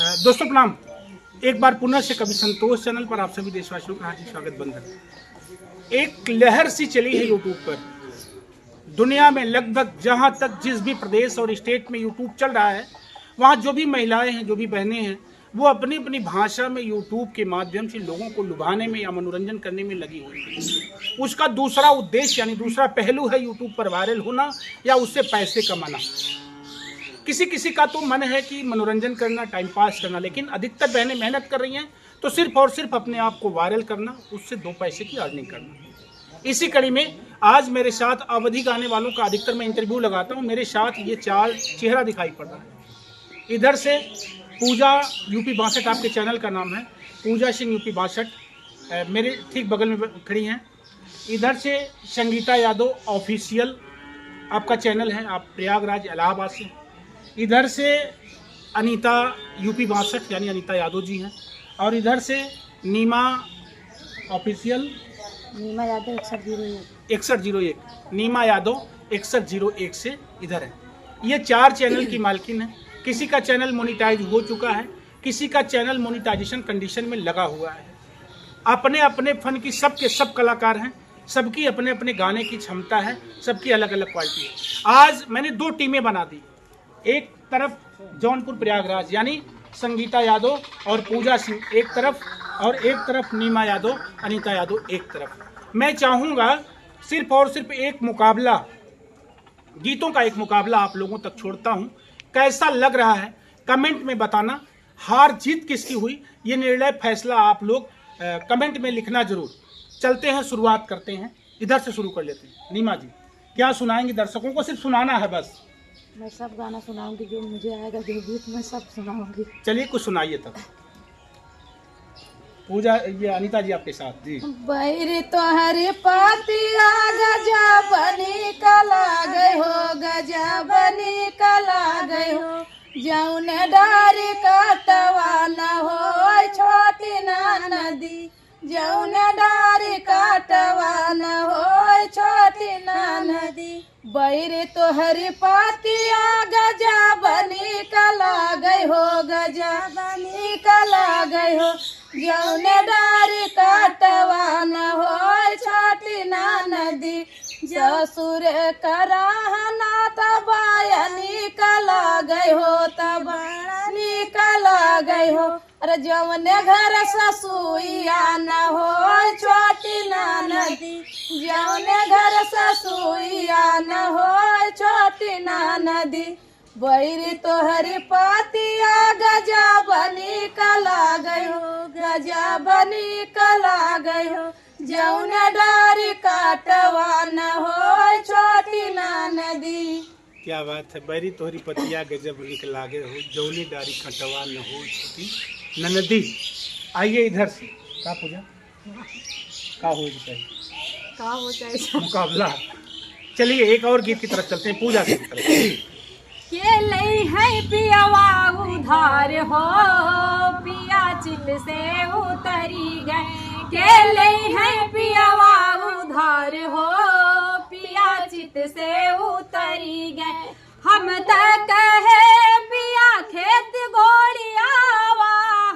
दोस्तों प्रणाम। एक बार पुनः से कभी संतोष चैनल पर आप सभी देशवासियों का हार्दिक स्वागत। बंधन एक लहर सी चली है यूट्यूब पर। दुनिया में लगभग जहां तक जिस भी प्रदेश और स्टेट में यूट्यूब चल रहा है, वहां जो भी महिलाएं हैं, जो भी बहनें हैं, वो अपनी अपनी भाषा में यूट्यूब के माध्यम से लोगों को लुभाने में या मनोरंजन करने में लगी हुई है। उसका दूसरा उद्देश्य यानी दूसरा पहलू है यूट्यूब पर वायरल होना या उससे पैसे कमाना। किसी किसी का तो मन है कि मनोरंजन करना, टाइम पास करना, लेकिन अधिकतर बहनें मेहनत कर रही हैं तो सिर्फ और सिर्फ अपने आप को वायरल करना, उससे दो पैसे की अर्निंग करना। इसी कड़ी में आज मेरे साथ अवधि गाने वालों का अधिकतर मैं इंटरव्यू लगाता हूं। मेरे साथ ये चार चेहरा दिखाई पड़ रहा है। इधर से पूजा यूपी 62, आपके चैनल का नाम है पूजा सिंह यूपी 62, मेरे ठीक बगल में खड़ी हैं। इधर से संगीता यादव ऑफिशियल आपका चैनल है, आप प्रयागराज इलाहाबाद से। इधर से अनीता यूपी 62 यानी अनीता यादव जी हैं, और इधर से नीमा ऑफिशियल, नीमा यादव 6101 नीमा यादव 6101 से इधर है। ये चार चैनल की मालकिन है। किसी का चैनल मोनिटाइज हो चुका है, किसी का चैनल मोनिटाइजेशन कंडीशन में लगा हुआ है। अपने अपने फन की सबके सब कलाकार हैं, सबकी अपने अपने गाने की क्षमता है, सबकी अलग अलग क्वालिटी है। आज मैंने दो टीमें बना दी, एक तरफ जौनपुर प्रयागराज यानी संगीता यादव और पूजा सिंह एक तरफ, और एक तरफ नीमा यादव अनीता यादव एक तरफ। मैं चाहूँगा सिर्फ और सिर्फ एक मुकाबला, गीतों का एक मुकाबला आप लोगों तक छोड़ता हूँ। कैसा लग रहा है कमेंट में बताना। हार जीत किसकी हुई ये निर्णय फैसला आप लोग कमेंट में लिखना जरूर। चलते हैं, शुरुआत करते हैं। इधर से शुरू कर लेते हैं। नीमा जी क्या सुनाएंगे दर्शकों को? सिर्फ सुनाना है बस। मैं सब गाना सुनाऊंगी, जो मुझे आएगा, जो गीत मैं सब सुनाऊंगी। चलिए कुछ सुनाइए तब। पूजा, ये अनीता जी आपके साथ जी। बैरी तोहरी पातिया गजा बनी कला गए हो, गजा बनी कला गए हो, जौन डारी काटवा न हो छोटी ना नदी, जौन डारी काटवा न हो छोटी ना नदी। बैरी तोहरी पातिया गजा बनी कला गए हो, गजा बनी कला गए हो, जौन डारी काटवा न हो छोटी ना नदी। ससुर कराहना तबाया निकला गए हो, तबाया निकला गए हो, अरे जौन घर ससुइया न हो छोटी ना नदी, जौन घर ससुइया न हो छोटी ना नदी। बैरी तोहरी पातिया गजा बनी कला गए हो, गजा बनी कला गए हो, जौन डारी काटवा न हो छोटी ना नदी। क्या बात है। बैरी तोहरी पतिया गजब निकला गए हो, जौनी डारी कटवा न हो छोटी न नदी। आइए इधर से। का पूजा का हो जाए मुकाबला। चलिए एक और गीत की तरफ चलते हैं, पूजा की तरफ। के लई है पियावा उधार हो, पिया चित से उतरी गए, के लई है पियावा उधार हो, पिया चित से उतरी गए। हम तक कहे पिया खेत गोड़ियावा,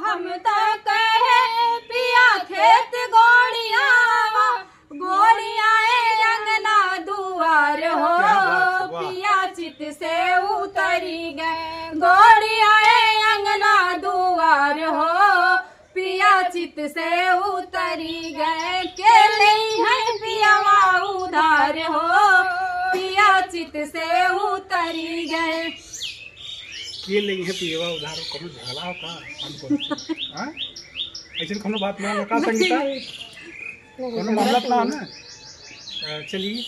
हम तक कहे पिया खेत गोड़ियावा, गोड़ियाए अंगना दुआर हो, पिया चित से उतरी गए, गोड़ियाए अंगना दुआर हो, पिया चित से उतरी गए। के नहीं है पियावा उधार हो, पिया चित से उतरी गए। के नहीं है पियावा उधार हो, कौन झगड़ा हो का हमको? हां ऐसे कोनो बात ना का संगीता, कोनो मामला ना है। चलिए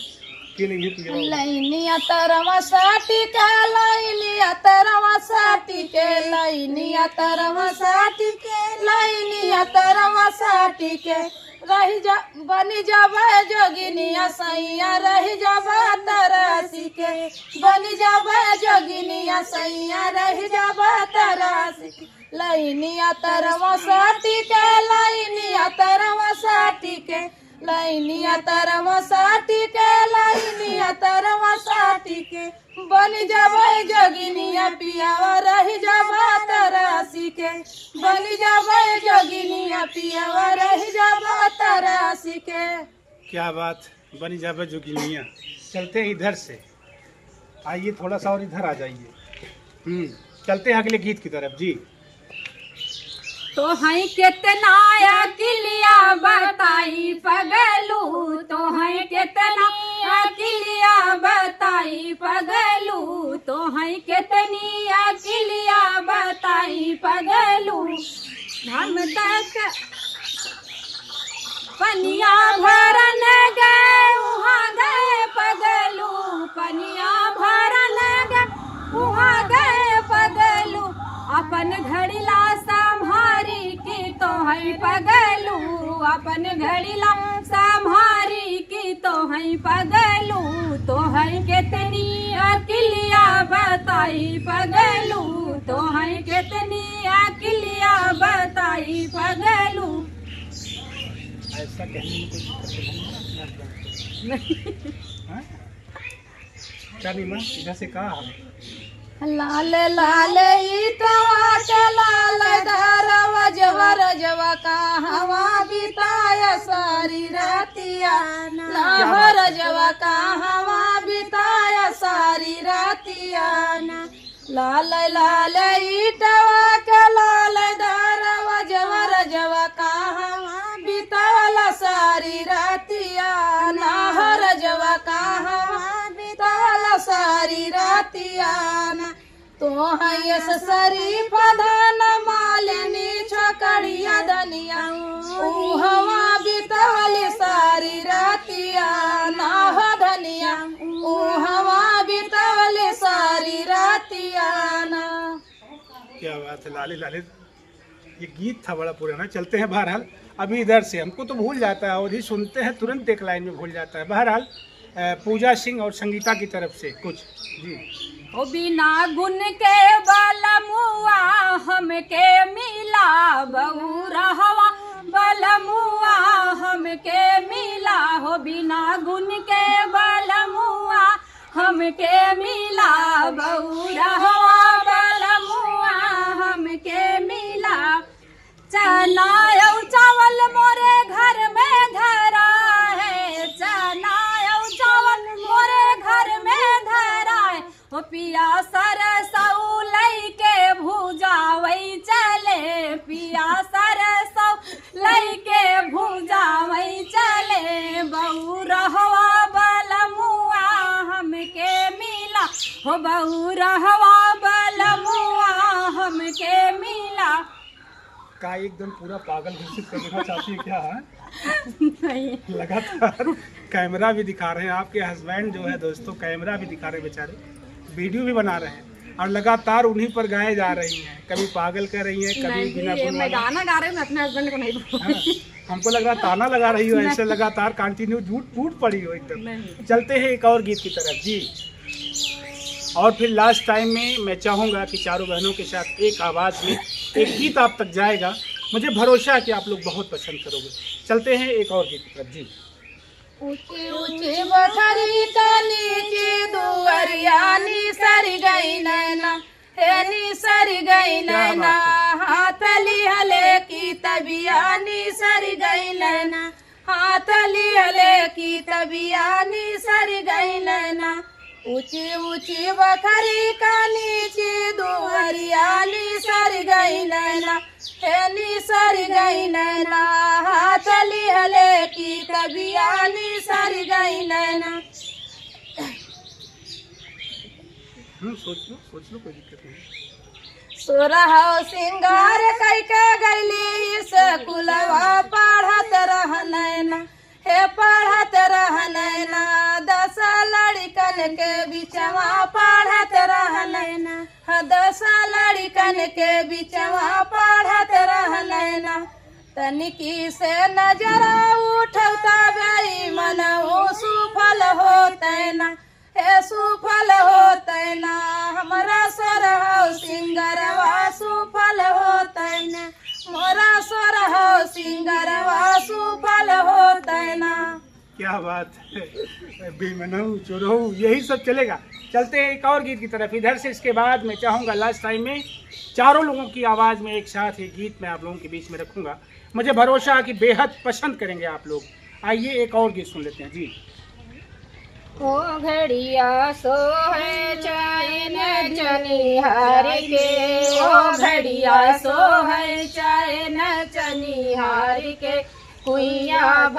के लिए लाइनिया तरवा साटी के, लाइनिया तरवा साटी के, लाइनिया तरवा साटी के, लाइनिया तरवा साटी के, रही जा बनी जावे जोगिनिया सैया, रही जावे तरासी के, बनी जावे जोगिनिया सैया, रही जावे तरासी के। लाइनिया तरवा साटी के, लाइनिया तरवा साटी के, लाइनिया तरवा साटी के, लाइनिया तरवा साटी के, बन जावे जोगिनिया पियावा, रही जावा तरासी के। बनी जाबे जोगिनिया पियावा रह जाबे तरासी के। क्या बात, बनी जाबे जोगिनिया। चलते हैं इधर से, आइए थोड़ा सा और इधर आ जाइए। चलते हैं अगले गीत की तरफ जी। तो है कितना अकिलिया बताई पगलू, तो है कितना अकिलिया बताई पगलू, तो है कितनी अकिलिया बताई पगलू। हम तक पनिया भरन गए वहाँ गए पगलू, पनिया भरन गए वहाँ गए पगलू। अपन घड़ीला संभारी की तो है पगलू, अपन घड़ीला संभारी की तो है पगलू, तो है कितनी अकिलिया बताई पगलू, तो है कितनी अकिलिया बताई पगलू। ऐसा कहने में कोई हाँ? क्या नीमा इधर से कहा लाल लाल ईटवा के लाल धरवा जवर जवा का हवा बिताया सारी रातिया, लाहौर जवा का हवा बिताया सारी रातिया। लाल लाल ईटवा के लाल धरवा जवर जवा का हवा बिताला सारी रातिया, लाहौर जवा का हवा बिताला सारी रातिया। तो है सरी प्रधान मालिनी छोकड़िया दनिया, ऊ हवा बिताली सारी रातिया, ना हो धनिया ऊ हवा बिताली सारी रातिया ना। क्या बात है लाले लाले, ये गीत था बड़ा पुराना। चलते हैं बहरहाल अभी इधर से, हमको तो भूल जाता है और ही सुनते हैं तुरंत एक लाइन में भूल जाता है। बहरहाल पूजा सिंह और संगीता की तरफ से कुछ जी। ओ बिना गुण के बलमुआ हमके मिला बहुरा हवा, बलमुआ हमके मिला हो, बिना गुण के बलमुआ हमके मिला बहुरा हवा, बलमुआ हमके मिला। चना और चावल मोरे घर में धरा है, चना और चावल मोरे घर में धरा है, ओ पिया सरसौ लई के भुजावई चले, पिया सरसौ लई के भुजावई चले। बहु रहवा बलमुआ हमके मिला हो, बहु रहवा बलमुआ हमके मिला। का एकदम पूरा पागल घोषित कर देना चाहती है क्या है? नहीं लगातार कैमरा भी दिखा रहे हैं, आपके हस्बैंड जो है दोस्तों कैमरा भी दिखा रहे हैं, बेचारे वीडियो भी बना रहे हैं और लगातार उन्हीं पर गाए जा रही हैं। कभी पागल कर रही हैं, कभी बिना नहीं, मैं गाना गा रही हूँ, मैं अपने हस्बैंड को नहीं बोलूँगी। हमको लग रहा ताना लगा रही हो, ऐसे लगातार कंटिन्यू टूट पड़ी हो एकदम। चलते हैं एक और गीत की तरफ जी। और फिर लास्ट टाइम में मैं चाहूँगा कि चारों बहनों के साथ एक आवाज़ में एक गीत आप तक जाएगा, मुझे भरोसा है कि आप लोग बहुत पसंद करोगे। चलते हैं एक और गीत की तरफ जी। ऊंची ऊंची बखरी का नीचे दुअरिया निसर गई नैना, हे निसर गई नैना, हाथ लिहले की तबिया निसर गई नैना, हाथ लिहले की तबिया निसर गई नैना। ऊंची ऊंची बखरी का नीचे दुअरिया निसर गई नैना, हे निसर गई नैना, हाथ लिहले की तबिया निसर गई नैना। सोच लो कोई दिक्कत नहीं। सोरह सिंगार कैके गैली स्कूलवा पढ़त रह नैना, हे पढ़त रह नैना, 10 लड़कन के बिचवा पढ़त रह नैना, 10 लड़कन के बिचवा पढ़त रह नैना। तनिकी से नजरा उठता गई मन सुफल होते ना, हे सुफल होते ना, हमारा सोरह सिंगरवा सुफल होते ना, मोरा सोरह सिंगरवा सुफल होते ना। क्या बात है, बेमनऊ चुरऊ यही सब चलेगा। चलते हैं एक और गीत की तरफ इधर से। इसके बाद मैं चाहूँगा लास्ट टाइम में चारों लोगों की आवाज़ में एक साथ एक गीत मैं आप लोगों के बीच में रखूँगा। मुझे भरोसा है कि बेहद पसंद करेंगे आप लोग। आइए एक और गीत सुन लेते हैं जी। ओ घड़िया सो है चैन चनिहार के, ओ घड़िया सो है चैन चनिहार के, कुइया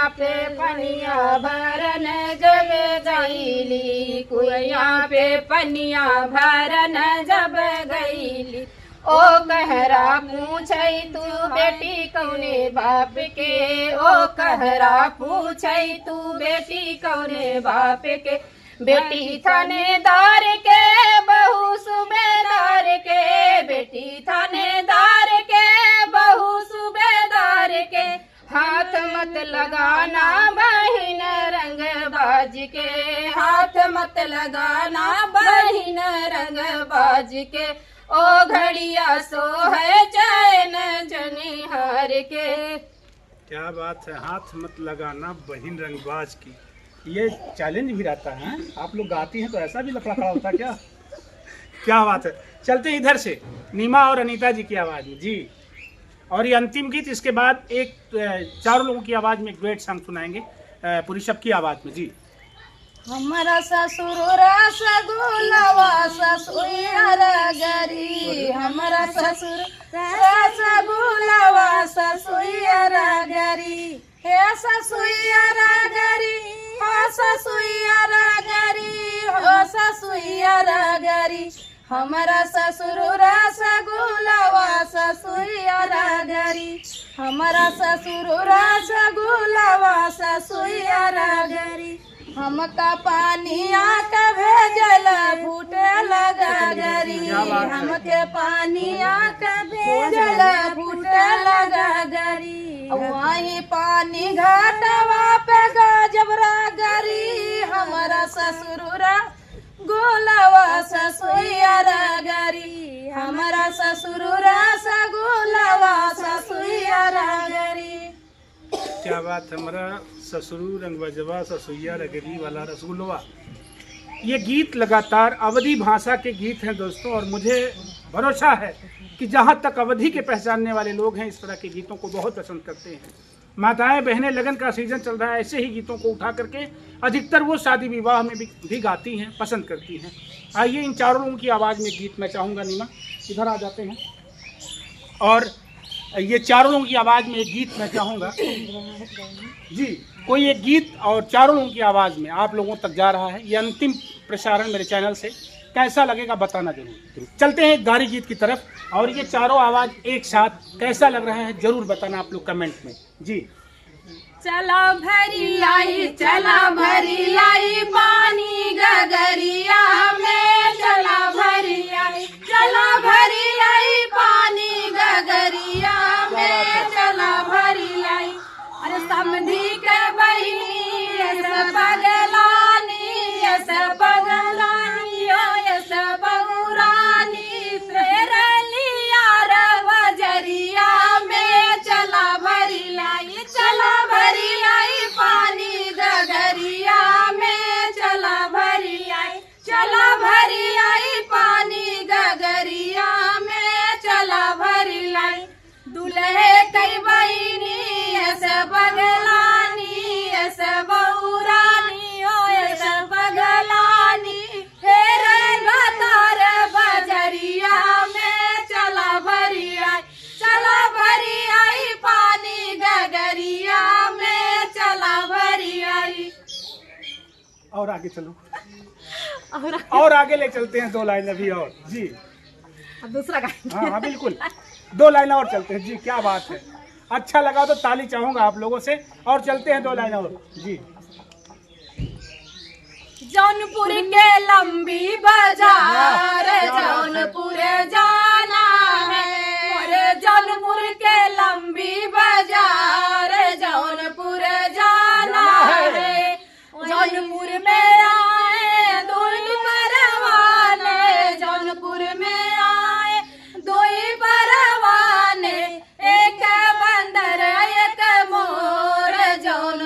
पे पनिया भरन जब गईली, कुइया पे पनिया भरन जब गईली। ओ कहरा पूछई तू बेटी कौने बाप के, ओ कहरा पूछई तू बेटी कौने बाप के, बेटी थानेदार के बहू सूबेदार के, बेटी थानेदार के बहू सूबेदार के, हाथ मत लगाना बहिन रंगबाज के, हाथ मत लगाना बहिन रंगबाज के, ओ घड़िया सो है चैन जनिहार के। क्या बात है, हाथ मत लगाना बहिन रंगबाज की। ये चैलेंज भी रहता है, आप लोग गाती हैं तो ऐसा भी लफड़ा खड़ा होता है क्या? क्या बात है। चलते इधर से नीमा और अनीता जी की आवाज़ में जी। और ये अंतिम गीत, इसके बाद एक चारों लोगों की आवाज़ में एक डुएट सॉन्ग सुनाएंगे पूरी सबकी आवाज़ में जी। हमारा ससुर रसगुल्लावा ससुरा गरी, हमारा ससुर रसगुल्लावा ससुरा गरी, हे ससुरा गरी, हो ससुरा गरी, हो ससुरा गरी, हमारा ससुर रसगुल्लावा ससुरा गरी, हमारा ससुर रसगुल्लावा ससुरा गरी, हमका पानिया का भेजल फूटे लगा गरी, हमके पानिया का भेजल फूटे लगा गरी, वही पानी घाटवा पे गजबरा गरी, हमारा ससुरा गोलावा ससुरा गरी, हमारा ससुरा सगोलावा ससुरा गरी। क्या बात है, हमारा ससुरु रंग बजवा ससुइया रगरी वाला रसगुल्ला। ये गीत लगातार अवधी भाषा के गीत हैं दोस्तों, और मुझे भरोसा है कि जहाँ तक अवधी के पहचानने वाले लोग हैं इस तरह के गीतों को बहुत पसंद करते हैं। माताएं बहनें, लगन का सीजन चल रहा है, ऐसे ही गीतों को उठा करके अधिकतर वो शादी विवाह में भी गाती हैं, पसंद करती हैं। आइए इन चारों लोगों की आवाज़ में गीत मैं चाहूँगा। नीमा इधर आ जाते हैं, और ये चारों लोगों की आवाज़ में एक गीत मैं चाहूँगा जी। कोई एक गीत और चारों लोगों की आवाज़ में आप लोगों तक जा रहा है। ये अंतिम प्रसारण मेरे चैनल से, कैसा लगेगा बताना जरूर। चलते हैं गारी गीत की तरफ, और ये चारों आवाज़ एक साथ कैसा लग रहा है जरूर बताना आप लोग कमेंट में जी। चला भरी आई, चला भरी आई पानी गगरिया में, चला भरी आई, चला भरी आई पानी गगरिया में, चला भरी आई। अरे समधी के बहिनी ऐसा पगलानी, ऐसा पगलानी, ओ ऐसा बगुरानी, फेर लिया रवजरिया में, चला भरी लाई, चला भरी आई पानी गगरिया में, चला भरी आई, चला भरी आई पानी गगरिया में, चला भरी लाई। दुल्हे कई बहिनी ऐसे बगलानी, ऐसे बहुरानी, ओ ऐसे बगलानी, फेर गतार बजरिया में, चला भरी आई, चला भरी आई पानी गगरिया में, चला भरी आई। और आगे चलो, और आगे ले चलते हैं, 2 लाइन अभी और जी। अब दूसरा गाएंगे। हाँ हाँ बिल्कुल, 2 लाइन और चलते हैं जी। क्या बात है, अच्छा लगा तो ताली चाहूंगा आप लोगों से, और चलते हैं 2 लाइन और जी। जौनपुर के लंबी बाजार, जौनपुर जाना है, और जौनपुर के लंबी बाजार, जौनपुर जाना है। जौनपुर में आए दो परवाने, जौनपुर में आए 2 परवाने, एक बंदर एक मोर, जौन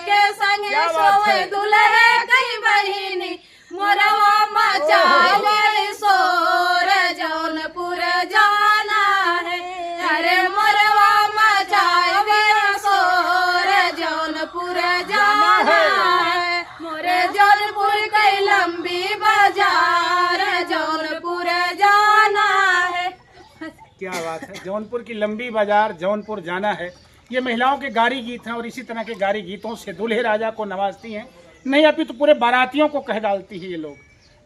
के संगे क्या बात सोए है? दुल्हे कई बहिनी मोरवा मचावे सोर जौनपुर जाना है। अरे मोरवा मचावे सोर जौनपुर जाना है। मोरे जौनपुर कई लंबी बाजार जौनपुर जाना है। क्या बात है, जौनपुर की लंबी बाजार जौनपुर जाना है। ये महिलाओं के गारी गीत हैं और इसी तरह के गारी गीतों से दूल्हे राजा को नवाजती हैं, नहीं अभी तो पूरे बारातियों को कह डालती है। ये लोग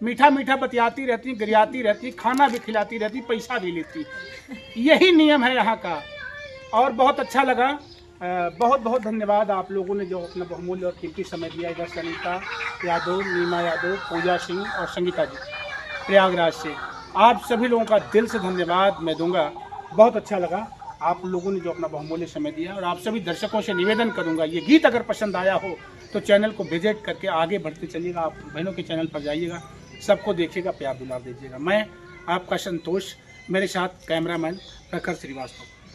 मीठा मीठा बतियाती रहती, गरियाती रहती, खाना भी खिलाती रहती, पैसा भी लेती। यही नियम है यहाँ का और बहुत अच्छा लगा। बहुत बहुत धन्यवाद आप लोगों ने जो अपना बहुमूल्य और कीमती समय दिया। इधर सनीता यादव, नीमा यादव, पूजा सिंह और संगीता जी प्रयागराज से, आप सभी लोगों का दिल से धन्यवाद मैं दूंगा। बहुत अच्छा लगा आप लोगों ने जो अपना बहुमूल्य समय दिया और आप सभी दर्शकों से निवेदन करूंगा, ये गीत अगर पसंद आया हो तो चैनल को विजिट करके आगे बढ़ते चलिएगा। आप बहनों के चैनल पर जाइएगा, सबको देखिएगा, प्यार दुलार दीजिएगा। मैं आपका संतोष, मेरे साथ कैमरामैन प्रखर श्रीवास्तव।